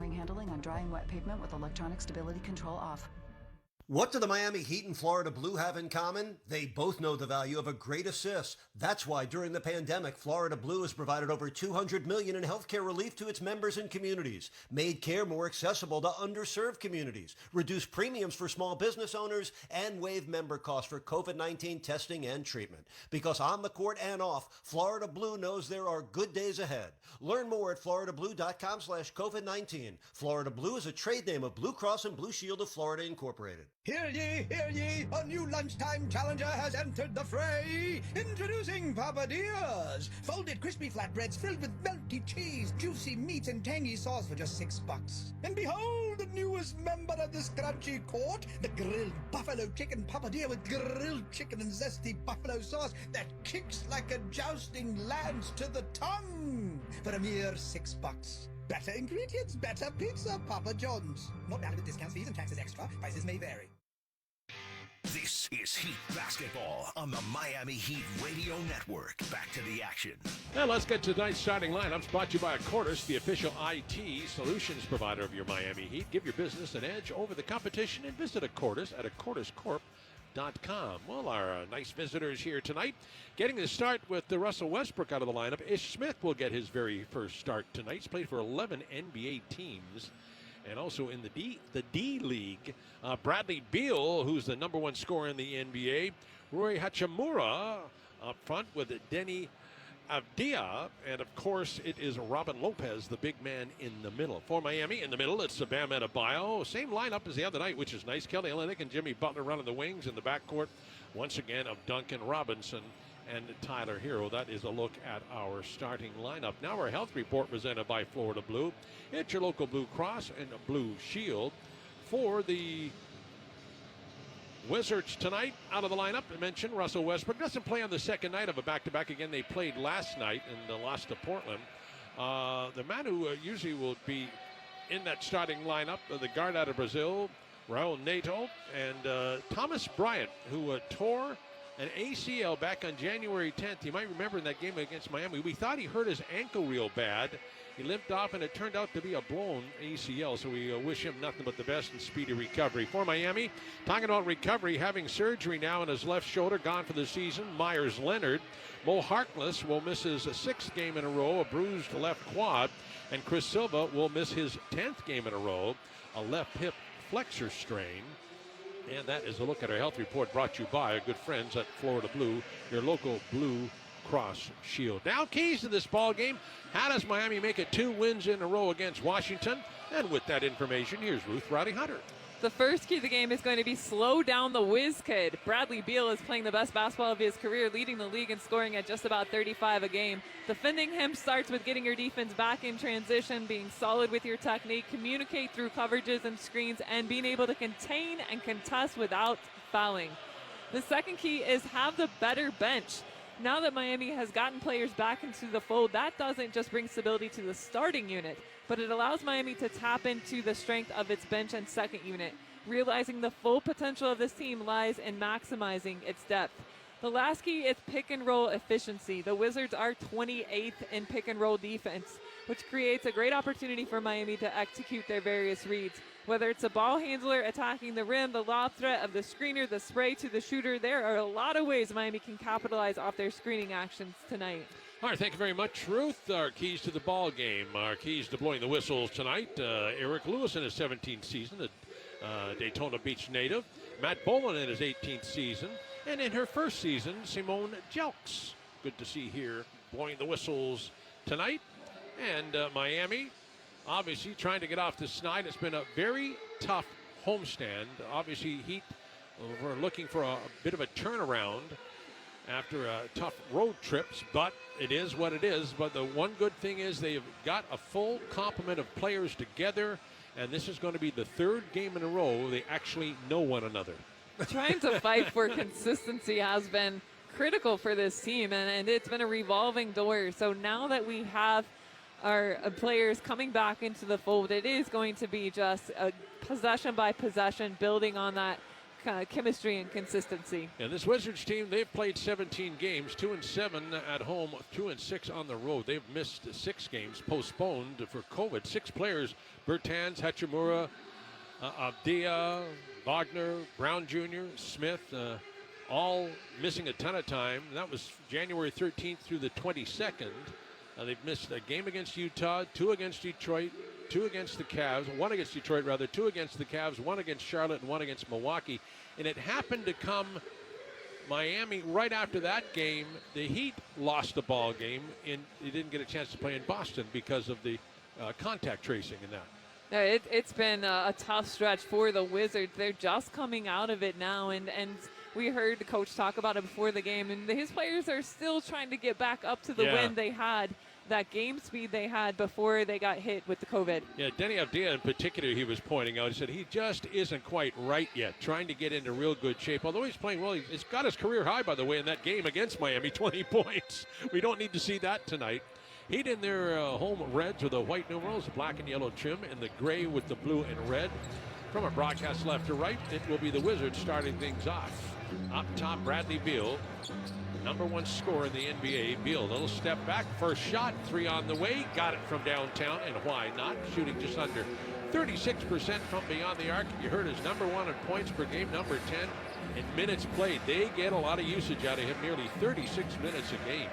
Handling on dry and wet pavement with electronic stability control off. What do the Miami Heat and Florida Blue have in common? They both know the value of a great assist. That's why during the pandemic, Florida Blue has provided over $200 million in healthcare relief to its members and communities, made care more accessible to underserved communities, reduced premiums for small business owners, and waived member costs for COVID-19 testing and treatment. Because on the court and off, Florida Blue knows there are good days ahead. Learn more at floridablue.com/COVID-19. Florida Blue is a trade name of Blue Cross and Blue Shield of Florida Incorporated. Hear ye, hear ye, a new lunchtime challenger has entered the fray. Introducing Papadias, folded crispy flatbreads filled with melty cheese, juicy meat, and tangy sauce for just $6. And behold, the newest member of this crunchy court, the grilled buffalo chicken papadilla with grilled chicken and zesty buffalo sauce that kicks like a jousting lance to the tongue for a mere $6. Better ingredients, better pizza, Papa John's. Not valid with discounts, fees, and taxes extra. Prices may vary. This is Heat Basketball on the Miami Heat Radio Network. Back to the action. Now let's get to tonight's starting lineups, brought to you by Accordis, the official IT solutions provider of your Miami Heat. Give your business an edge over the competition and visit Accordis at accordiscorp.com. Well, our nice visitors here tonight. Getting the start with the Russell Westbrook out of the lineup. Ish Smith will get his very first start tonight. He's played for 11 NBA teams. And also in the D League, Bradley Beal, who's the number one scorer in the NBA. Rui Hachimura up front with Denny Avdia, and of course it is Robin Lopez, the big man in the middle. For Miami, in the middle, it's Bam Adebayo. Same lineup as the other night, which is nice. Kelly Olynyk and Jimmy Butler running the wings in the backcourt. Once again of Duncan Robinson and Tyler Hero. That is a look at our starting lineup. Now our health report presented by Florida Blue. It's your local Blue Cross and Blue Shield. For the Wizards tonight, out of the lineup, I mentioned Russell Westbrook doesn't play on the second night of a back-to-back. Again, they played last night and lost to Portland. The man who usually will be in that starting lineup, the guard out of Brazil, Raul Neto, and Thomas Bryant, who tore an ACL back on January 10th. You might remember in that game against Miami, we thought he hurt his ankle real bad. He limped off, and it turned out to be a blown ACL, so we wish him nothing but the best and speedy recovery. For Miami, talking about recovery, having surgery now in his left shoulder, gone for the season, Myers Leonard. Mo Harkless will miss his sixth game in a row, a bruised left quad, and Chris Silva will miss his 10th game in a row, a left hip flexor strain. And that is a look at our health report brought to you by our good friends at Florida Blue, your local Blue Cross Shield. Now, keys to this ball game. How does Miami make it 2 wins in a row against Washington? And with that information, here's Ruth Rowdy Hunter. The first key of the game is going to be slow down the whiz kid. Bradley Beal is playing the best basketball of his career, leading the league in scoring at just about 35 a game. Defending him starts with getting your defense back in transition, being solid with your technique, communicate through coverages and screens, and being able to contain and contest without fouling. The second key is have the better bench. Now that Miami has gotten players back into the fold, that doesn't just bring stability to the starting unit, but it allows Miami to tap into the strength of its bench and second unit. Realizing the full potential of this team lies in maximizing its depth. The last key is pick and roll efficiency. The Wizards are 28th in pick and roll defense, which creates a great opportunity for Miami to execute their various reads. Whether it's a ball handler attacking the rim, the lob threat of the screener, the spray to the shooter, there are a lot of ways Miami can capitalize off their screening actions tonight. All right, thank you very much, Ruth. Our keys to the ball game, our keys to blowing the whistles tonight. Eric Lewis in his 17th season, a Daytona Beach native. Matt Bolan in his 18th season. And in her first season, Simone Jelks. Good to see here blowing the whistles tonight. And Miami, obviously trying to get off the snide. It's been a very tough homestand. Obviously, Heat were looking for a bit of a turnaround after tough road trips, but it is what it is. But the one good thing is they've got a full complement of players together, and this is going to be the third game in a row they actually know one another. Trying to fight for consistency has been critical for this team, and it's been a revolving door. So now that we have our players coming back into the fold, it is going to be just a possession by possession, building on that chemistry and consistency. And this Wizards team, they've played 17 games, 2-7 at home, 2-6 on the road. They've missed 6 games, postponed for COVID. 6 players, Bertans, Hachimura, Abdia, Wagner, Brown Jr., Smith, all missing a ton of time. That was January 13th through the 22nd. They've missed a game against Utah, 2 against Detroit, 2 against the Cavs, 1 against Detroit rather, 2 against the Cavs, 1 against Charlotte, and 1 against Milwaukee. And it happened to come Miami right after that game. The Heat lost the ball game, and they didn't get a chance to play in Boston because of the contact tracing in that. It's been a tough stretch for the Wizards. They're just coming out of it now, and we heard the coach talk about it before the game, and his players are still trying to get back up to the win they had, that game speed they had before they got hit with the COVID. Yeah, Denny Avdia in particular, he was pointing out, he said he just isn't quite right yet, trying to get into real good shape. Although he's playing well, he's got his career high, by the way, in that game against Miami, 20 points. We don't need to see that tonight. Heat in their home reds with the white numerals, black and yellow trim, and the gray with the blue and red. From a broadcast left to right, it will be the Wizards starting things off. Up top, Bradley Beal, #1 scorer in the NBA. Beal, little step back, first shot, 3 on the way, got it from downtown, and why not? Shooting just under 36% from beyond the arc. You heard his #1 in points per game, #10 in minutes played. They get a lot of usage out of him, nearly 36 minutes a game.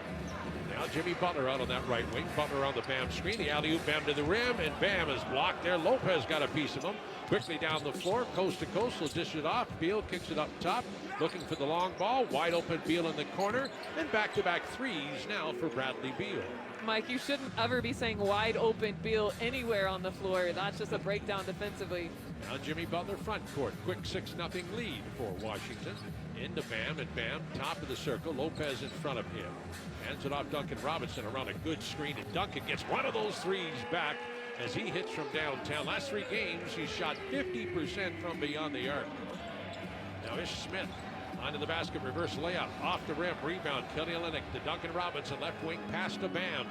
Now Jimmy Butler out on that right wing. Butler on the Bam screen. The alley-oop, Bam to the rim, and Bam is blocked there. Lopez got a piece of him. Quickly down the floor, coast to coast. He'll dish it off. Beal kicks it up top. Looking for the long ball. Wide open Beal in the corner. And back-to-back threes now for Bradley Beal. Mike, you shouldn't ever be saying wide open Beal anywhere on the floor. That's just a breakdown defensively. Now Jimmy Butler front court. Quick 6-0 lead for Washington. Into Bam, and Bam, top of the circle. Lopez in front of him. Hands it off Duncan Robinson around a good screen, and Duncan gets one of those threes back as he hits from downtown. Last 3 games, he's shot 50% from beyond the arc. Now Ish Smith onto the basket, reverse layup, off the rim, rebound, Kelly Olynyk to Duncan Robinson, left wing, pass to Bam.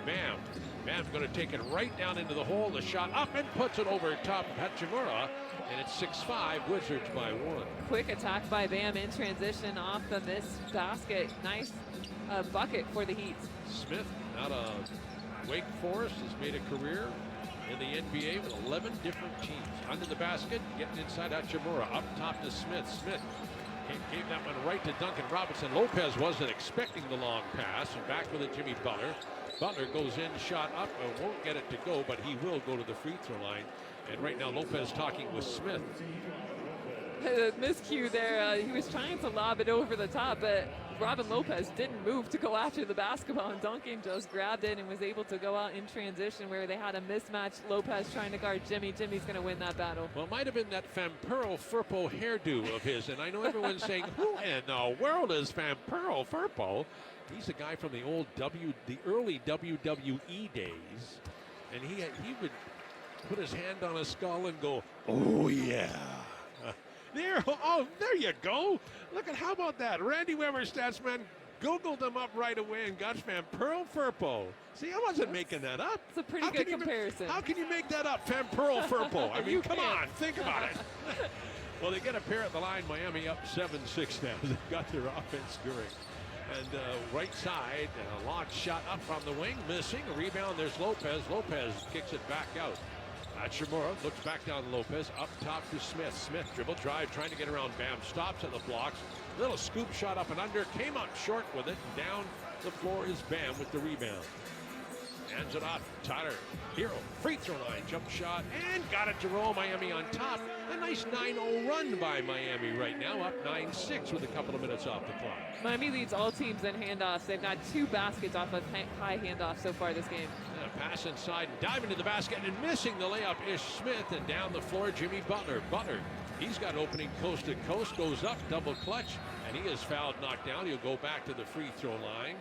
Bam's going to take it right down into the hole, the shot up, and puts it over top of Hachimura, and it's 6-5, Wizards by 1. Quick attack by Bam in transition off the missed basket. Nice bucket for the Heat. Smith out of Wake Forest has made a career in the NBA with 11 different teams. Under the basket, getting inside Hachimura, up top to Smith. Smith gave that one right to Duncan Robinson. Lopez wasn't expecting the long pass, and back with it, Jimmy Butler. Butler goes in, shot up, and won't get it to go, but he will go to the free throw line. And right now, Lopez talking with Smith. Miscue there. He was trying to lob it over the top, but Robin Lopez didn't move to go after the basketball, and Duncan just grabbed it and was able to go out in transition where they had a mismatch. Lopez trying to guard Jimmy. Jimmy's going to win that battle. Well, it might have been that Vampiro Firpo hairdo of his, and I know everyone's saying, who in the world is Vampiro Firpo? He's a guy from the early WWE days, and he would put his hand on his skull and go, oh yeah. There you go. Look at, how about that? Randy Weber, Statsman, Googled him up right away and got Vampiro Firpo. See, I wasn't making that up. It's a pretty good comparison. How can you make that up, Vampiro Firpo? I mean, come on, think about it. Well, they get a pair at the line. Miami up 7-6 now. They've got their offense going. And right side, a long shot up from the wing, missing. A rebound, there's Lopez. Lopez kicks it back out. Hachimura looks back down to Lopez, up top to Smith. Smith dribble drive, trying to get around Bam. Stops at the blocks. Little scoop shot up and under. Came up short with it. Down the floor is Bam with the rebound. Hands it off. Tyler Hero. Free throw line. Jump shot. And got it to roll. Miami on top. A nice 9-0 run by Miami right now. Up 9-6 with a couple of minutes off the clock. Miami leads all teams in handoffs. They've got 2 baskets off of high handoffs so far this game. Pass inside, dive into the basket, and missing the layup is Smith, and down the floor, Jimmy Butler. Butler, he's got opening coast to coast, goes up, double clutch, and he is fouled, knocked down. He'll go back to the free throw line.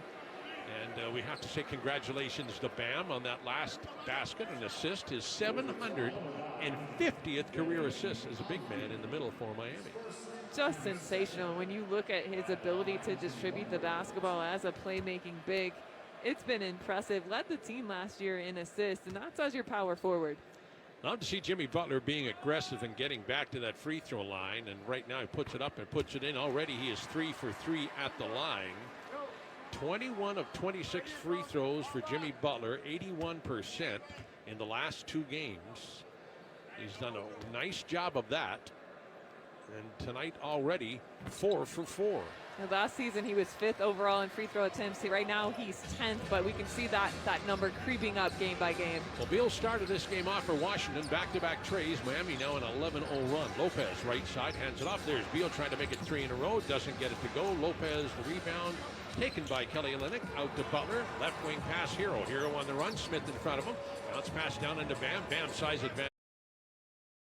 And we have to say congratulations to Bam on that last basket and assist, his 750th career assist as a big man in the middle for Miami. Just sensational. When you look at his ability to distribute the basketball as a playmaking big, it's been impressive. Led the team last year in assists, and that's as your power forward. I love to see Jimmy Butler being aggressive and getting back to that free throw line. And right now he puts it up and puts it in. Already he is 3 for 3 at the line. 21 of 26 free throws for Jimmy Butler, 81% in the last 2 games. He's done a nice job of that. And tonight already 4 for 4. Now, last season he was 5th overall in free throw attempts. Right now he's 10th, but we can see that number creeping up game by game. Well, Beal started this game off for Washington. Back-to-back trays. Miami now an 11-0 run. Lopez right side hands it off. There's Beal trying to make it 3 in a row. Doesn't get it to go. Lopez the rebound. Taken by Kelly Olynyk. Out to Butler. Left wing pass Hero. Hero on the run. Smith in front of him. Bounce pass down into Bam. Bam size advantage.